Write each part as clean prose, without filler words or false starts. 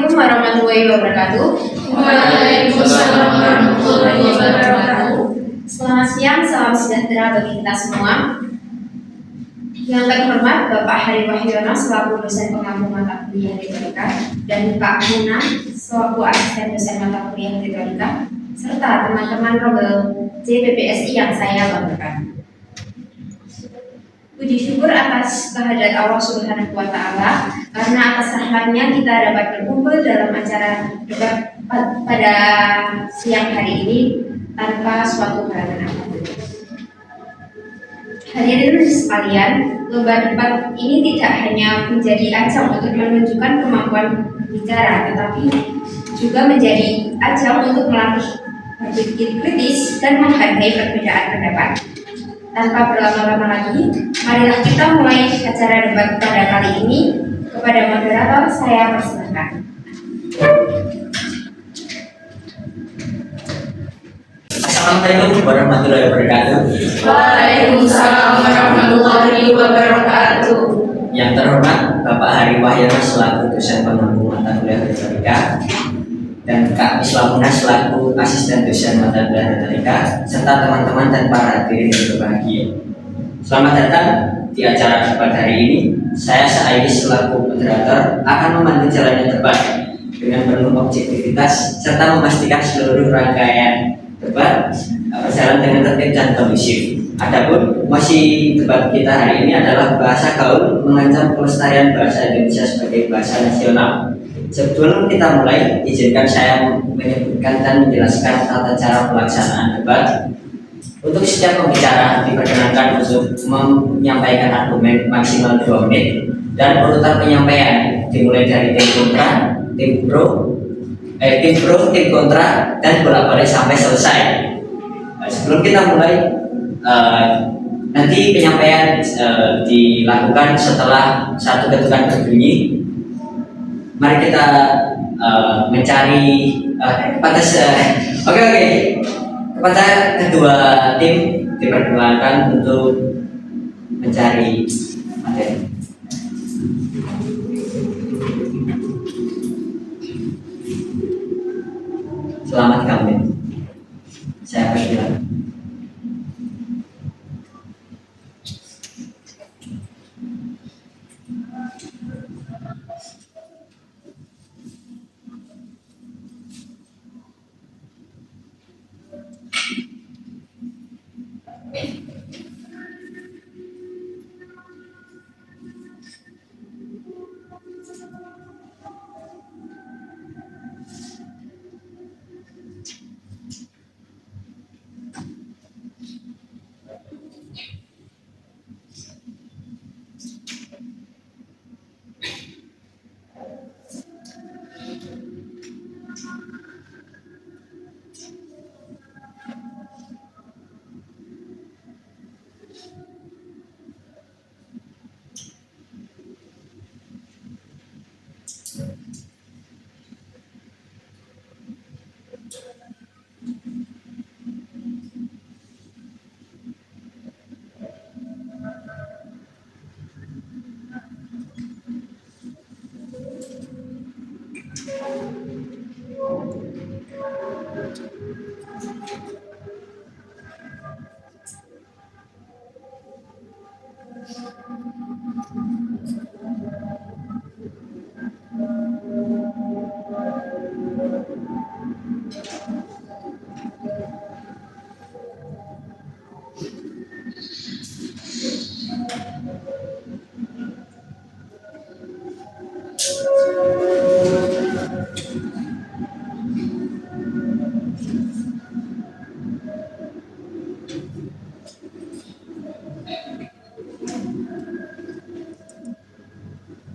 Assalamualaikum warahmatullahi wabarakatuh. Waalaikumsalam warahmatullahi wabarakatuh. Selamat siang, salam sejahtera bagi kita semua. Yang terhormat Bapak Hari Wahyono selaku dosen pengampu mata kuliah retorika dan Pak Muna selaku asisten dosen mata kuliah retorika serta teman-teman Robel JPPSI yang saya banggakan. Puji syukur atas kehadirat Allah Subhanahu wa Ta'ala karena atas rahmatnya kita dapat berkumpul dalam acara debat pada siang hari ini tanpa suatu halangan apapun. Hadirin sekalian, lomba debat ini tidak hanya menjadi ajang untuk menunjukkan kemampuan bicara, tetapi juga menjadi ajang untuk melatih berpikir kritis dan menghargai perbedaan pendapat. Tanpa berlama-lama lagi, marilah kita mulai acara debat pada kali ini. Kepada moderator, saya persilahkan. Assalamualaikum warahmatullahi wabarakatuh. Waalaikumsalam warahmatullahi wabarakatuh. Yang terhormat Bapak Hari Wahyono selaku dosen pengampu mata kuliah retorika dan Kak Islamuna selaku asisten dosen mata kuliah retorika serta teman-teman dan para hadirin yang berbahagia. Selamat datang di acara debat hari ini. Saya Sa'idi selaku moderator akan memandu jalannya debat dengan penuh objektivitas serta memastikan seluruh rangkaian debat berjalan dengan tertib dan kondusif. Adapun mosi debat kita hari ini adalah bahasa gaul mengancam kelestarian bahasa Indonesia sebagai bahasa nasional. Sebelum kita mulai, izinkan saya menyebutkan dan menjelaskan tata cara pelaksanaan debat. Untuk setiap pembicara diperkenankan untuk menyampaikan argumen maksimal 2 menit dan urutan penyampaian dimulai dari tim kontra, tim pro, tim kontra dan bolak-balik sampai selesai. Sebelum kita mulai, nanti penyampaian dilakukan setelah satu ketukan berbunyi. Mari kita mencari kepada kedua tim diperkenalkan untuk mencari materi. Selamat kami. Saya persilakan.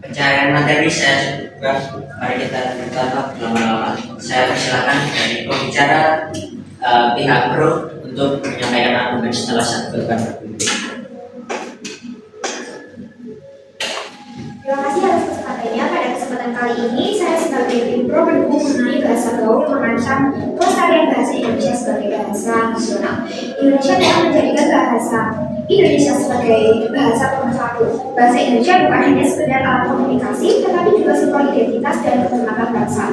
Pencarian materi saya juga, mari kita lama-lama. Saya persilakan dari pembicara pihak pro untuk menyampaikan argumen setelah satu ketukan berbunyi. Terima kasih atas kesempatannya. Pada kesempatan kali ini, saya sebagai tim pro mendukung mengenai bahasa gaul mengancam pelestarian bahasa Indonesia sebagai bahasa nasional. Indonesia telah menjadikan bahasa Indonesia sebagai bahasa pemersatu. Bahasa Indonesia bukan hanya sekedar alat komunikasi, tetapi juga simbol identitas dan kehormatan bangsa.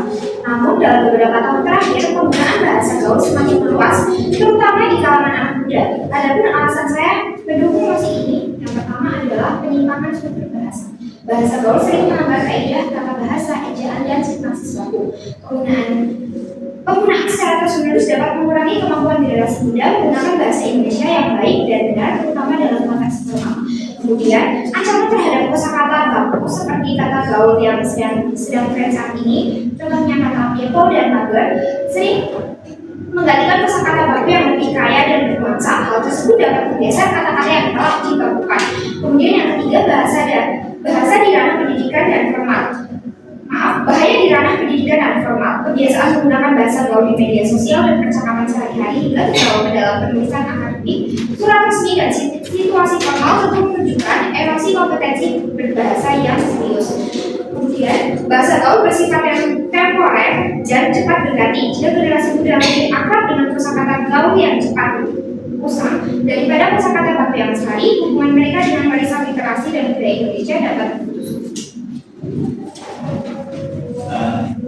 beberapa tahun terakhir, penggunaan bahasa gaul semakin meluas, terutama di kalangan anak muda. Adapun alasan saya mendukung mosi ini, yang pertama adalah penyimpangan struktur bahasa. Bahasa gaul sering melanggar kaidah tata bahasa, ejaan, dan sintaksis baku. Penggunaan secara terus-menerus dapat mengurangi kemampuan generasi muda menggunakan bahasa Indonesia yang baik dan benar, terutama dalam konteks formal. Kemudian, ancaman terhadap kosakata baku seperti kata gaul yang sedang tren saat ini, contohnya kata kepo dan mager, sering menggantikan kosakata baku yang lebih kaya dan bernuansa. Hal tersebut dapat menggeser kata-kata yang telah dibakukan. Kemudian yang ketiga, bahasa di ranah pendidikan dan formal. Bahaya di ranah pendidikan dan formal. Kebiasaan menggunakan bahasa gaul di media sosial dan percakapan sehari-hari hingga terbawa ke dalam penulisan akademik, surat resmi dan situasi formal tentu menunjukkan erosi kompetensi berbahasa yang serius. Kemudian, bahasa gaul bersifat yang temporer dan cepat berganti. Jika generasi muda lebih akrab dengan kosakata gaul yang cepat usang daripada kosakata baku yang sekali, hubungan mereka dengan warisan literasi dan budaya Indonesia dapat terputus.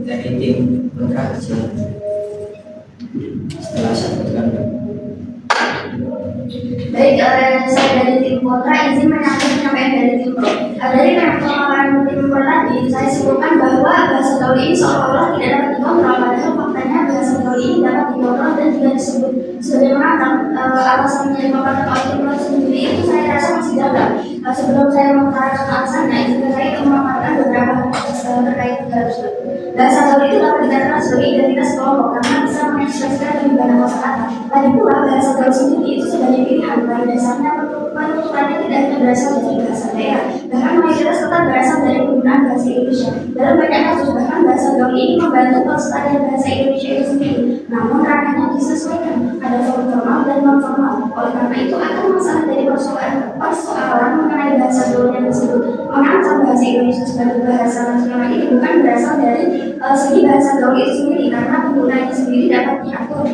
Dari tim kontra setelah sebutkan. Baik, saya dari tim kontra izin menanggapi penyampaian dari tim pro. Dari pemaparan tim pro tadi, saya sebutkan bahwa bahasa gaul ini seolah-olah tidak dapat dikontrol, padahal faktanya bahasa gaul ini dapat dikontrol dan tidak disebut sebagaimana alasan yang dipaparkan oleh tim pro sendiri itu saya rasa masih gagal. Sebelum saya mengutarakan alasannya, izinkan saya memaparkan beberapa terkait hal tersebut. Bahasa gaul itu dapat dikatakan sebagai identitas kelompok karena bisa mengekspresikan lebih banyak kosakata. Lagi pula bahasa gaul sendiri itu sebagai pilihan, pada dasarnya penuturannya tidak hanya berasal dari bahasa daerah, bahkan mayoritas tetap berasal dari penggunaan bahasa Indonesia. Dalam banyak kasus bahkan bahasa gaul ini membantu pelestarian bahasa Indonesia itu sendiri. Namun ranahnya disesuaikan, ada form formal dan non formal. Oleh karena itu akan masalah dari persoalan mengenai bahasa gaul yang tersebut. Mengancam bahasa Indonesia sebagai bahasa nasional ini bukan berasal dari segi bahasa gaul itu sendiri, karena penggunaannya sendiri dapat diatur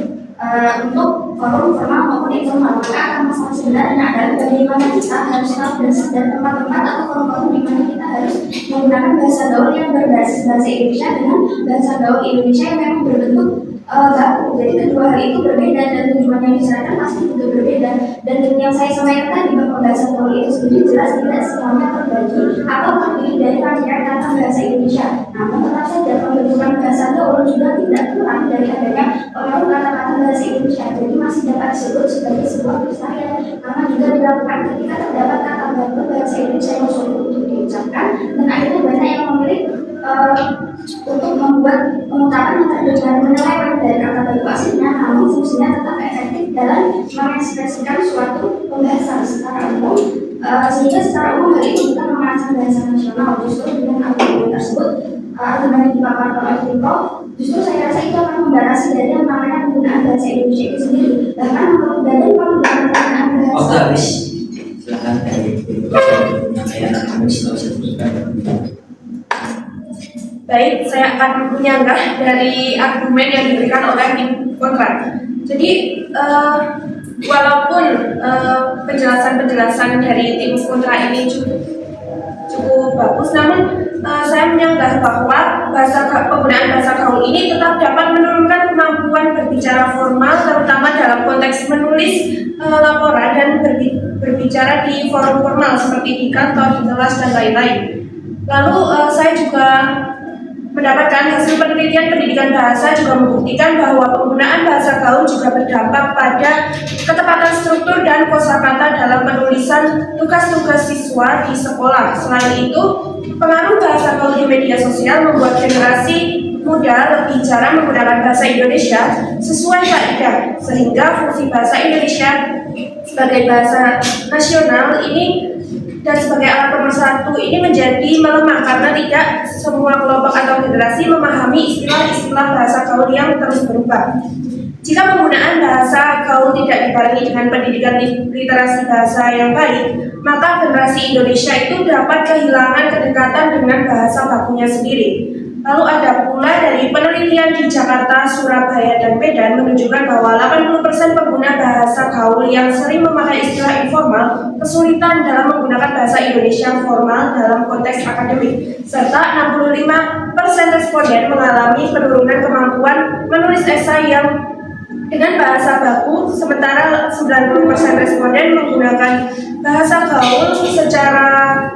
untuk forum formal maupun informal. Maka akan masalah sebenarnya adalah bagaimana kita harus tahu dan tempat-tempat atau forum-forum di mana kita harus menggunakan bahasa gaul yang berbasis bahasa Indonesia dengan bahasa gaul Indonesia yang memang berbentuk baku. Jadi kedua hal itu berbeda dan tujuan yang diserahkan pasti juga berbeda. Dan yang saya sampaikan tadi bahwa bahasa gaul itu sendiri jelas tidak semuanya terbagi atau terdiri dari rangkaian kata bahasa Indonesia. Namun tetap saja pembentukan bahasa gaul juga tidak kurang dari adanya pengaruh kata-kata bahasa Indonesia. Jadi masih dapat disebut sebagai sebuah pelestarian karena juga dilakukan ketika terdapat kata baku bahasa Indonesia yang sulit untuk diucapkan dan akhirnya banyak yang memilih untuk membuat pengungkapan yang terdengar menyeleweng dari kata baku aslinya, namun fungsinya tetap efektif dalam mengekspresikan suatu pembahasan secara umum, sehingga secara umum hal itu bukan mengancam bahasa nasional. Justru dengan argumen tersebut, argumen yang dipaparkan oleh Timro, justru saya rasa itu akan membatasi dari yang namanya penggunaan bahasa Indonesia itu sendiri. Bahkan menurut Badan Pengembangan Penggunaan Bahasa. Habis. Silakan dari penyampaian habis kalau sebutkan. Baik, saya akan menyanggah dari argumen yang diberikan oleh tim kontra. Jadi, walaupun penjelasan-penjelasan dari tim kontra ini cukup bagus, namun saya menyanggah bahwa penggunaan bahasa gaul ini tetap dapat menurunkan kemampuan berbicara formal, terutama dalam konteks menulis laporan dan berbicara di forum formal seperti di kantor, di kelas, dan lain-lain. Lalu saya juga mendapatkan hasil penelitian pendidikan bahasa juga membuktikan bahwa penggunaan bahasa gaul juga berdampak pada ketepatan struktur dan kosakata dalam penulisan tugas-tugas siswa di sekolah. Selain itu, pengaruh bahasa gaul di media sosial membuat generasi muda lebih jarang menggunakan bahasa Indonesia sesuai kaidah, sehingga fungsi bahasa Indonesia sebagai bahasa nasional ini dan sebagai alat pemersatu ini menjadi melemah karena tidak semua kelompok atau generasi memahami istilah-istilah bahasa gaul yang terus berubah. Jika penggunaan bahasa gaul tidak dibarengi dengan pendidikan literasi bahasa yang baik, maka generasi Indonesia itu dapat kehilangan kedekatan dengan bahasa bakunya sendiri. Lalu ada pula dari penelitian penelitian di Jakarta, Surabaya, dan Medan menunjukkan bahwa 80% pengguna bahasa gaul yang sering memakai istilah informal kesulitan dalam menggunakan bahasa Indonesia formal dalam konteks akademik, serta 65% responden mengalami penurunan kemampuan menulis esai yang dengan bahasa baku, sementara 90% responden menggunakan bahasa gaul secara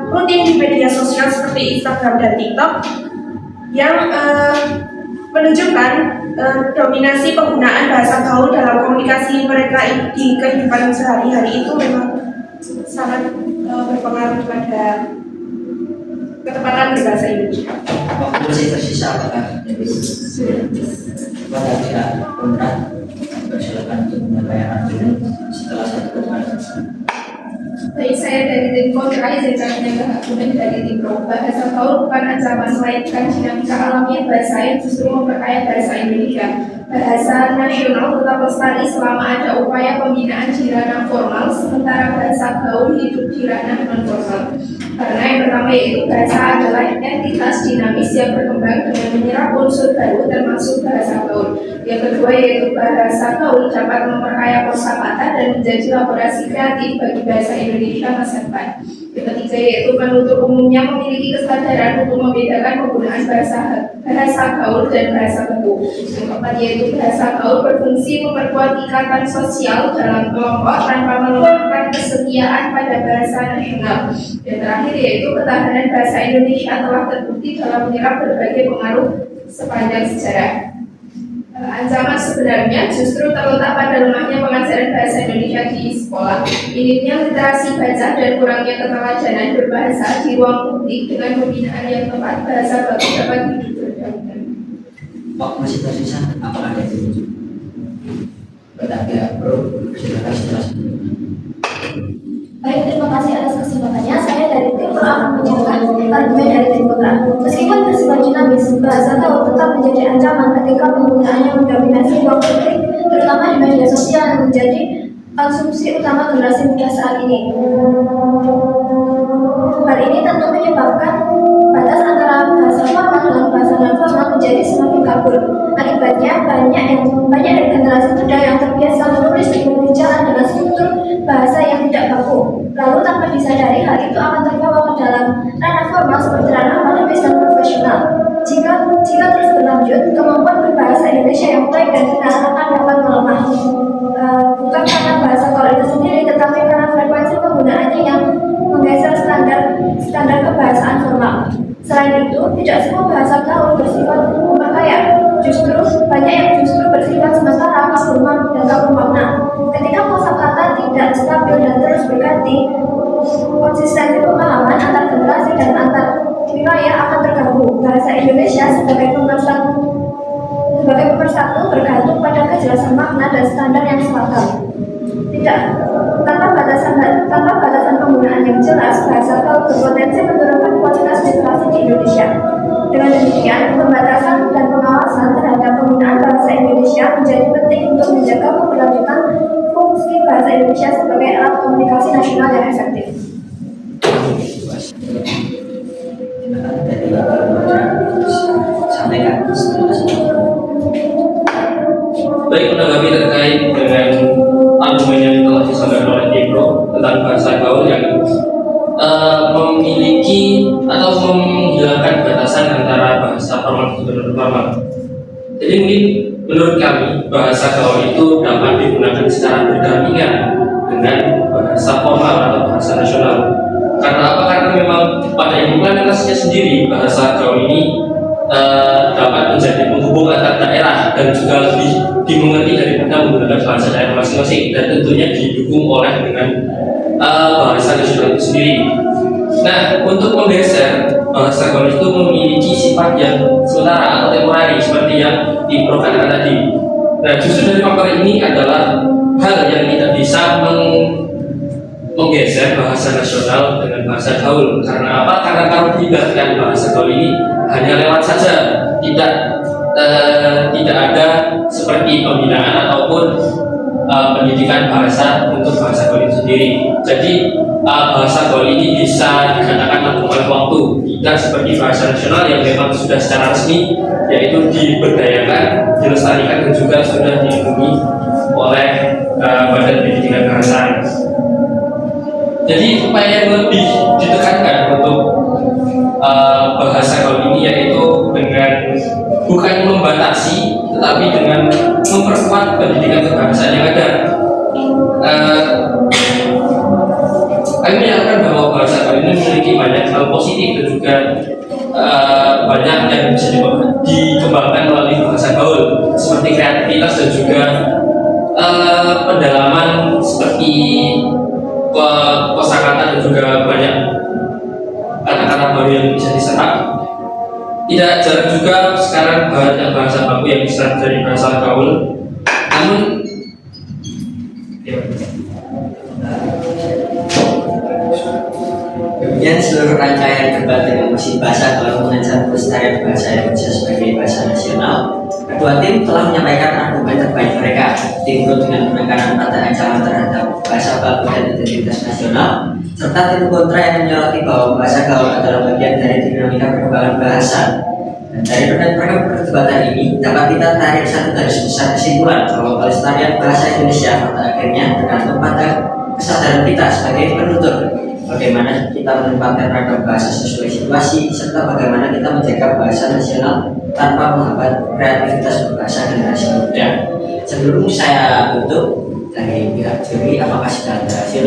rutin di media sosial seperti Instagram dan TikTok, yang menunjukkan dominasi penggunaan bahasa gaul dalam komunikasi mereka di kehidupan sehari-hari itu memang sangat berpengaruh pada ketepatan berbahasa Indonesia. Waktu masih tersisa apakah jadi pada pihak kontrak silakan untuk menyampaikan setelah satu pertanyaan. Baik, saya dari tim kontra, izinkan menyangka dari tim pro. Bahasa gaul bukan ancaman, melainkan dinamika alamiah bahasa yang justru memperkaya bahasa Indonesia. Bahasa nasional tetap lestari selama ada upaya pembinaan di ranah formal, sementara bahasa gaul hidup di ranah non-formal. Karena yang pertama yaitu bahasa adalah entitas dinamis yang berkembang dengan menyerap unsur baru termasuk bahasa gaul. Yang kedua yaitu bahasa gaul dapat memperkaya kosakata dan menjadi laborasi kreatif bagi bahasa Indonesia masa depan. Yang ketiga yaitu penutur umumnya memiliki kesadaran untuk membedakan penggunaan bahasa gaul dan bahasa baku. Yang keempat yaitu bahasa gaul berfungsi memperkuat ikatan sosial dalam kelompok tanpa melemahkan kesetiaan pada bahasa nasional. Dan terakhir yaitu ketahanan bahasa Indonesia telah terbukti dalam menyerap berbagai pengaruh sepanjang sejarah. Ancaman sebenarnya justru terletak pada lemahnya pengajaran bahasa Indonesia di sekolah, minimnya literasi baca dan kurangnya keteladanan berbahasa di ruang publik. Dengan pembinaan yang tepat, bahasa baku dapat hidup berdampingan. Pak masih tersisa apakah ada yang pada pihak pro silakan setelah Baik, terima kasih atas kesempatannya. Saya dari tim pro akan menyampaikan argumen dari tim kontra. Meskipun bersifat dinamis, bahasa gaul tetap menjadi ancaman ketika penggunaannya mendominasi ruang publik, terutama di media sosial yang menjadi konsumsi utama generasi muda saat ini. Hal ini tentu menyebabkan batas antara bahasa formal dengan bahasa non-formal menjadi semakin kabur. Akibatnya banyak dari generasi muda yang terbiasa menulis dan berbicara dengan struktur bahasa yang tidak baku. Lalu tanpa disadari hal itu akan terbawa ke dalam ranah formal seperti ranah akademis dan profesional. Jika terus berlanjut, kemampuan berbahasa Indonesia yang baik dan benar akan dapat melemah. Bukan karena bahasa gaul itu sendiri, tetapi karena frekuensi penggunaannya yang menggeser standar kebahasaan formal. Selain itu, tidak semua bahasa gaul bersifat memperkaya. Justru banyak yang justru bersifat sementara, kabur dan kabur makna. Ketika kosakata tidak stabil dan terus berganti, konsistensi pemahaman antar generasi dan antar wilayah akan terganggu. Bahasa Indonesia sebagai pemersatu bergantung pada kejelasan makna dan standar yang sepakat. Tanpa batasan penggunaan yang jelas, bahasa gaul berpotensi menurunkan kualitas literasi di Indonesia. Dengan demikian, pembatasan dan pengawasan terhadap penggunaan bahasa Indonesia menjadi penting untuk menjaga keberlanjutan fungsi bahasa Indonesia sebagai alat komunikasi nasional yang efektif. dari sampaikan Baik, menanggapi terkait dengan argumen yang telah disampaikan oleh Ibro tentang bahasa gaul yang memiliki atau menghilangkan batasan antara bahasa formal dan non formal. Jadi mungkin menurut kami bahasa gaul itu dapat digunakan secara berdampingan dengan bahasa formal atau bahasa nasional. Karena apa? Karena memang pada implementasinya sendiri bahasa gaul ini dapat menjadi penghubung antar daerah dan juga lebih dimengerti daripada menggunakan bahasa daerah masing-masing, dan tentunya didukung oleh dengan bahasa nasional itu sendiri. Nah, untuk menggeser bahasa gaul itu memiliki sifat yang sementara atau temporary seperti yang diprograkan tadi. Nah, justru dari faktor ini adalah hal yang tidak bisa menggeser bahasa nasional dengan bahasa gaul. Karena apa? Karena kalau dilibatkan bahasa gaul ini hanya lewat saja, tidak ada seperti pembinaan ataupun pendidikan bahasa untuk bahasa gaul itu sendiri. Jadi bahasa gaul ini bisa dikatakan terkendali waktu, tidak seperti bahasa nasional yang memang sudah secara resmi yaitu diberdayakan, dilestarikan dan juga sudah dilindungi oleh Badan Pendidikan Kebahasaan. Jadi upaya yang lebih ditekankan untuk bahasa gaul ini yaitu dengan bukan membatasi tetapi dengan memperkuat pendidikan kebahasaan yang ada. Kami menyatakan bahwa bahasa gaul ini memiliki banyak hal positif dan juga banyak yang bisa dikembangkan melalui bahasa gaul seperti kreativitas dan juga pendalaman seperti kosakata dan juga banyak kata-kata baru yang bisa diserap. Tidak jarang juga sekarang banyak bahasa baku yang bisa dari bahasa gaul. Namun Demikian seluruh rangkaian debat dengan musik bahasa dalam mengancam pelestarian bahasa Indonesia sebagai bahasa nasional. Kedua tim telah menyampaikan argumen terbaik mereka. Tim pro dengan penekanan pada ancaman terhadap bahasa baku dan identitas nasional, serta tim kontra yang menyoroti bahwa bahasa gaul adalah bagian dari dinamika perkembangan bahasa. Dan dari perdebatan ini dapat kita tarik satu garis besar kesimpulan bahwa pelestarian bahasa Indonesia pada akhirnya tergantung pada kesadaran kita sebagai penutur. Bagaimana kita menempatkan ragam bahasa sesuai situasi, serta bagaimana kita menjaga bahasa nasional tanpa menghambat kreativitas berbahasa generasi muda. Sebelum saya tutup, dari pihak juri apakah sudah berhasil?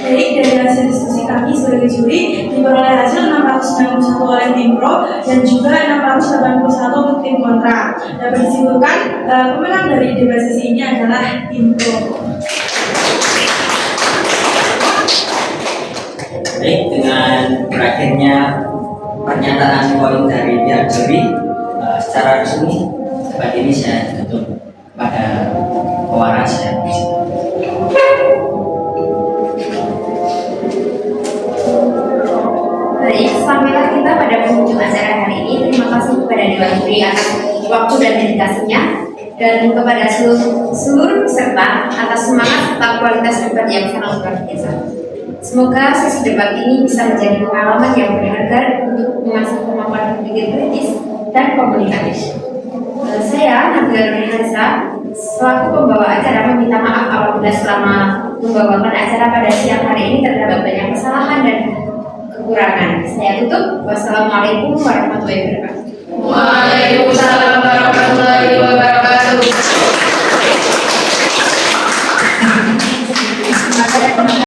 Baik, dari hasil diskusi kami sebagai juri diperoleh hasil 691 oleh tim pro dan juga 681 untuk tim kontra. Dapat disimpulkan pemenang dari debat sesi ini adalah tim pro. Baik, dengan berakhirnya pernyataan poin dari pihak juri, secara resmi debat ini saya tutup pada pewaras saya. Baik, sampailah kita pada penghujung acara hari ini. Terima kasih kepada Dewan Juri atas waktu dan dedikasinya, dan kepada seluruh peserta atas semangat serta kualitas debat yang sangat luar biasa. Semoga sesi debat ini bisa menjadi pengalaman yang berharga untuk mengasah kemampuan berpikir kritis dan komunikatif. Saya Nabila Nurhansa selaku pembawa acara meminta maaf apabila selama membawakan acara pada siang hari ini terdapat banyak kesalahan dan kekurangan. Saya tutup. Wassalamualaikum warahmatullahi wabarakatuh.